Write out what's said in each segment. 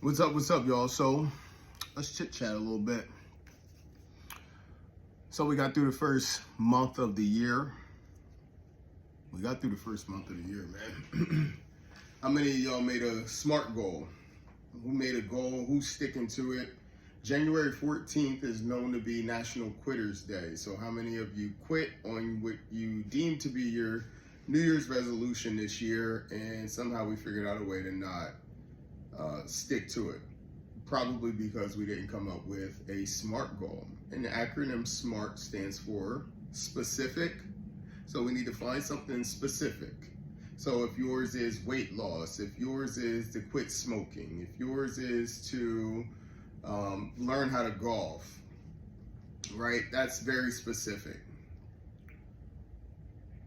What's up, y'all? So let's chit chat a little bit. So we got through the first month of the year. Man. How many of y'all made a SMART goal? Who made a goal? Who's sticking to it? January 14th is known to be National Quitters Day. So how many of you quit on what you deem to be your New Year's resolution this year, and somehow we figured out a way to not stick to it? Probably because we didn't come up with a SMART goal. And the acronym SMART stands for specific. So we need to find something specific. So if yours is weight loss, if yours is to quit smoking, if yours is to learn how to golf, right? That's very specific.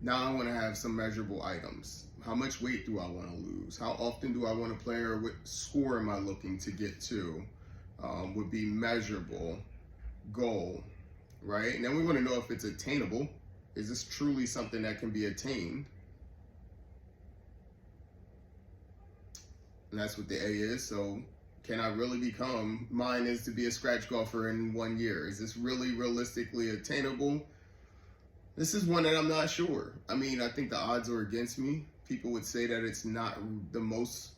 Now I want to have some measurable items. How much weight do I want to lose? How often do I want to play, or what score am I looking to get to? Would be measurable goal, right? And then we want to know if it's attainable. Is this truly something that can be attained? And that's what the A is. So can I really become, mine is to be a scratch golfer in 1 year. Is this really realistically attainable? This is one that I'm not sure. I mean, I think the odds are against me. People would say that it's not the most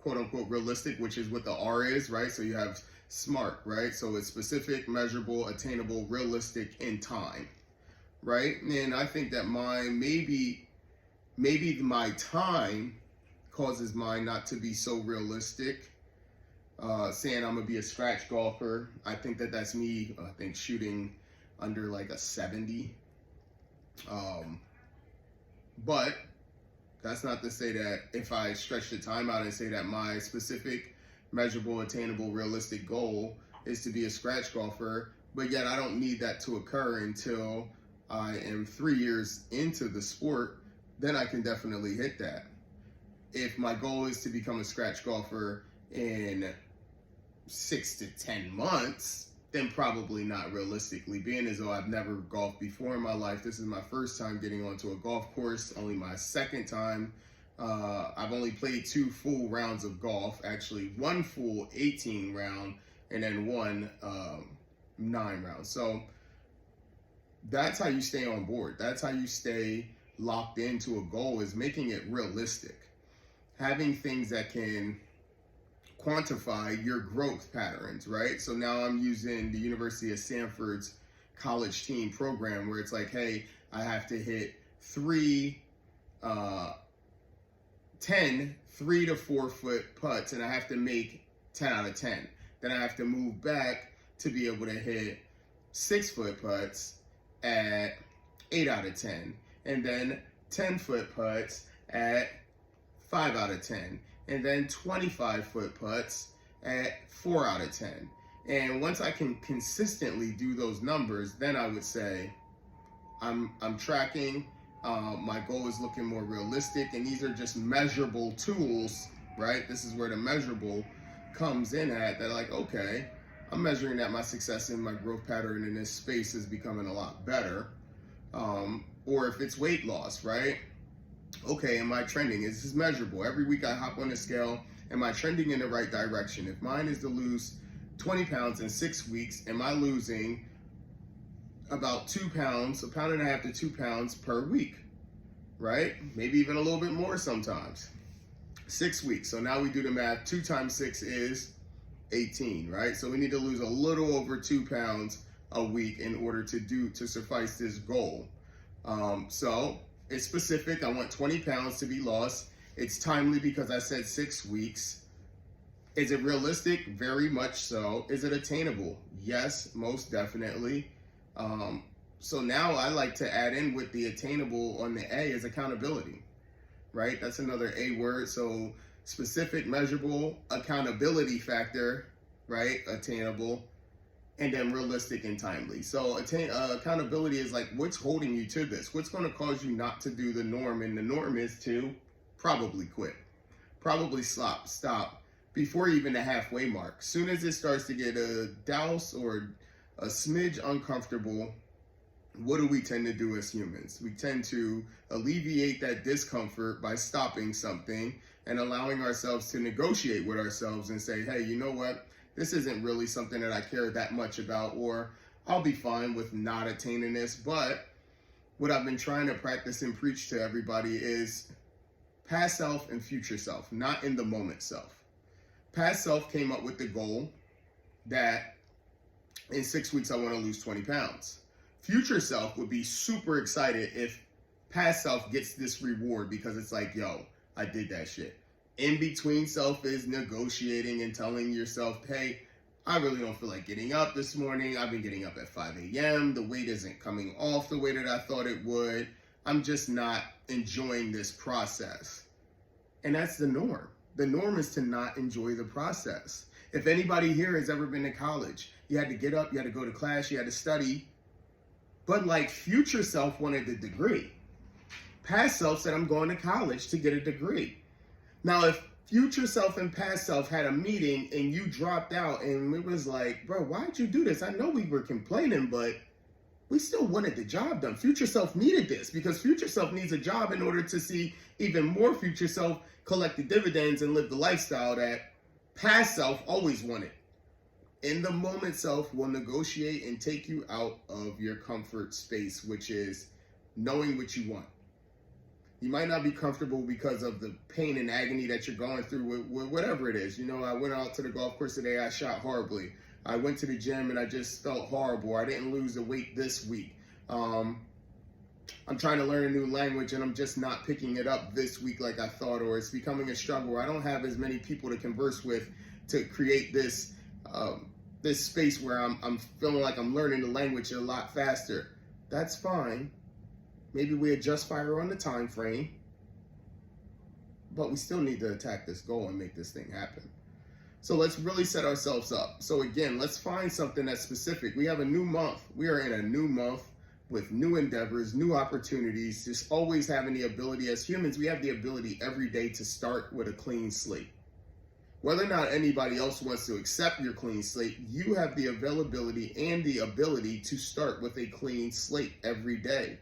quote unquote realistic, which is what the R is, right? So you have SMART, right? So it's specific, measurable, attainable, realistic, in time, right? And I think that mine, maybe my time causes mine not to be so realistic. Saying I'm gonna be a scratch golfer, I think that that's me, I think shooting under like a 70. But that's not to say that if I stretch the time out and say that my specific, measurable, attainable, realistic goal is to be a scratch golfer, but yet I don't need that to occur until I am 3 years into the sport, then I can definitely hit that. If my goal is to become a scratch golfer in 6 to 10 months, then probably not realistically, being as though I've never golfed before in my life. This is my first time getting onto a golf course, only my second time. I've only played 2 full rounds of golf, actually 1 full 18 round and then 1 9 rounds. So that's how you stay on board. That's how you stay locked into a goal, is making it realistic. Having things that can quantify your growth patterns, right? So now I'm using the University of Stanford's college team program, where it's like, hey, I have to hit 3 to 4 foot putts, and I have to make 10 out of 10. Then I have to move back to be able to hit 6 foot putts at 8 out of 10, and then 10 foot putts at 5 out of 10, and then 25 foot putts at 4 out of 10. And once I can consistently do those numbers, then I would say I'm tracking. My goal is looking more realistic, and these are just measurable tools, right? This is where the measurable comes in at. They're like, okay, I'm measuring that my success in my growth pattern in this space is becoming a lot better. Or if it's weight loss, right? Okay, am I trending? Is this measurable? Every week I hop on the scale. Am I trending in the right direction? If mine is to lose 20 pounds in 6 weeks, am I losing about 2 pounds, 1.5 pounds to 2 pounds per week, right? Maybe even a little bit more sometimes. 6 weeks. So now we do the math. 2 times 6 is 18, right? So we need to lose a little over 2 pounds a week in order to suffice this goal. So it's specific. I want 20 pounds to be lost. It's timely because I said 6 weeks. Is it realistic? Very much so. Is it attainable? Yes, most definitely. So now I like to add in with the attainable on the A is accountability, right? That's another A word. So specific, measurable, accountability factor, right? Attainable. And then realistic and timely. So accountability is like, what's holding you to this? What's going to cause you not to do the norm? And the norm is to probably quit, probably stop before even the halfway mark. Soon as it starts to get a douse or a smidge uncomfortable, what do we tend to do as humans? We tend to alleviate that discomfort by stopping something and allowing ourselves to negotiate with ourselves and say, hey, you know what? This isn't really something that I care that much about, or I'll be fine with not attaining this. But what I've been trying to practice and preach to everybody is past self and future self, not in the moment self. Past self came up with the goal that in 6 weeks I want to lose 20 pounds. Future self would be super excited if past self gets this reward because it's like, yo, I did that shit. In between self is negotiating and telling yourself, hey, I really don't feel like getting up this morning. I've been getting up at 5 a.m. The weight isn't coming off the way that I thought it would. I'm just not enjoying this process. And that's the norm. The norm is to not enjoy the process. If anybody here has ever been to college, you had to get up, you had to go to class, you had to study. But like future self wanted the degree. Past self said, I'm going to college to get a degree. Now, if future self and past self had a meeting and you dropped out and it was like, bro, why'd you do this? I know we were complaining, but we still wanted the job done. Future self needed this because future self needs a job in order to see even more future self collect the dividends and live the lifestyle that past self always wanted. In the moment self will negotiate and take you out of your comfort space, which is knowing what you want. You might not be comfortable because of the pain and agony that you're going through with whatever it is. You know, I went out to the golf course today, I shot horribly. I went to the gym and I just felt horrible. I didn't lose the weight this week. I'm trying to learn a new language and I'm just not picking it up this week like I thought, or it's becoming a struggle. I don't have as many people to converse with to create this this space where I'm feeling like I'm learning the language a lot faster. That's fine. Maybe we adjust fire on the time frame, but we still need to attack this goal and make this thing happen. So let's really set ourselves up. So again, let's find something that's specific. We have a new month. We are in a new month with new endeavors, new opportunities, just always having the ability. As humans, we have the ability every day to start with a clean slate. Whether or not anybody else wants to accept your clean slate, you have the availability and the ability to start with a clean slate every day.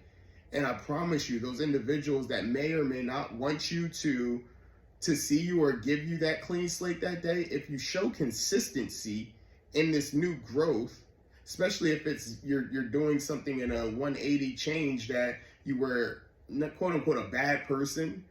And I promise you, those individuals that may or may not want you to see you or give you that clean slate that day, if you show consistency in this new growth, especially if it's you're doing something in a 180 change, that you were quote unquote a bad person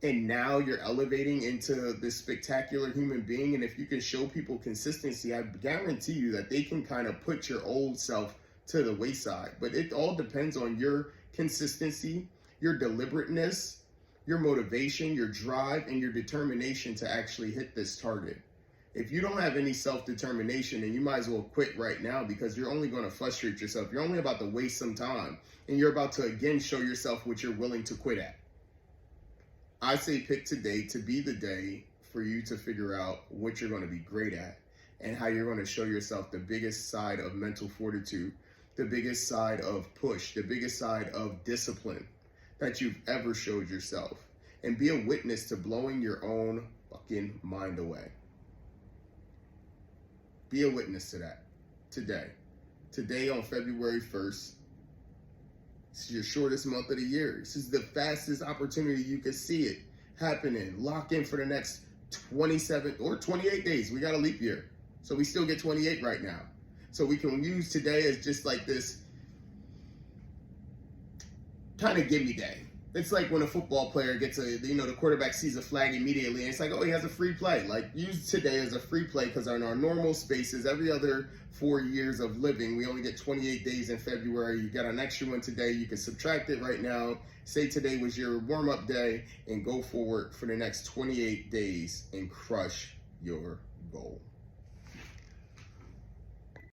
and now you're elevating into this spectacular human being. And if you can show people consistency, I guarantee you that they can kind of put your old self to the wayside. But it all depends on your consistency, your deliberateness, your motivation, your drive, and your determination to actually hit this target. If you don't have any self-determination, then you might as well quit right now, because you're only going to frustrate yourself. You're only about to waste some time, and you're about to again show yourself what you're willing to quit at. I say pick today to be the day for you to figure out what you're going to be great at and how you're going to show yourself the biggest side of mental fortitude, the biggest side of push, the biggest side of discipline that you've ever showed yourself, and be a witness to blowing your own fucking mind away. Be a witness to that today on February 1st. This is your shortest month of the year. This is the fastest opportunity you can see it happening. Lock in for the next 27 or 28 days. We got a leap year, so we still get 28 right now. So we can use today as just like this kind of gimme day. It's like when a football player gets the quarterback sees a flag immediately and it's like, oh, he has a free play. Like, use today as a free play, because in our normal spaces, every other 4 years of living, we only get 28 days in February. You got an extra one today. You can subtract it right now. Say today was your warm-up day and go forward for the next 28 days and crush your goal.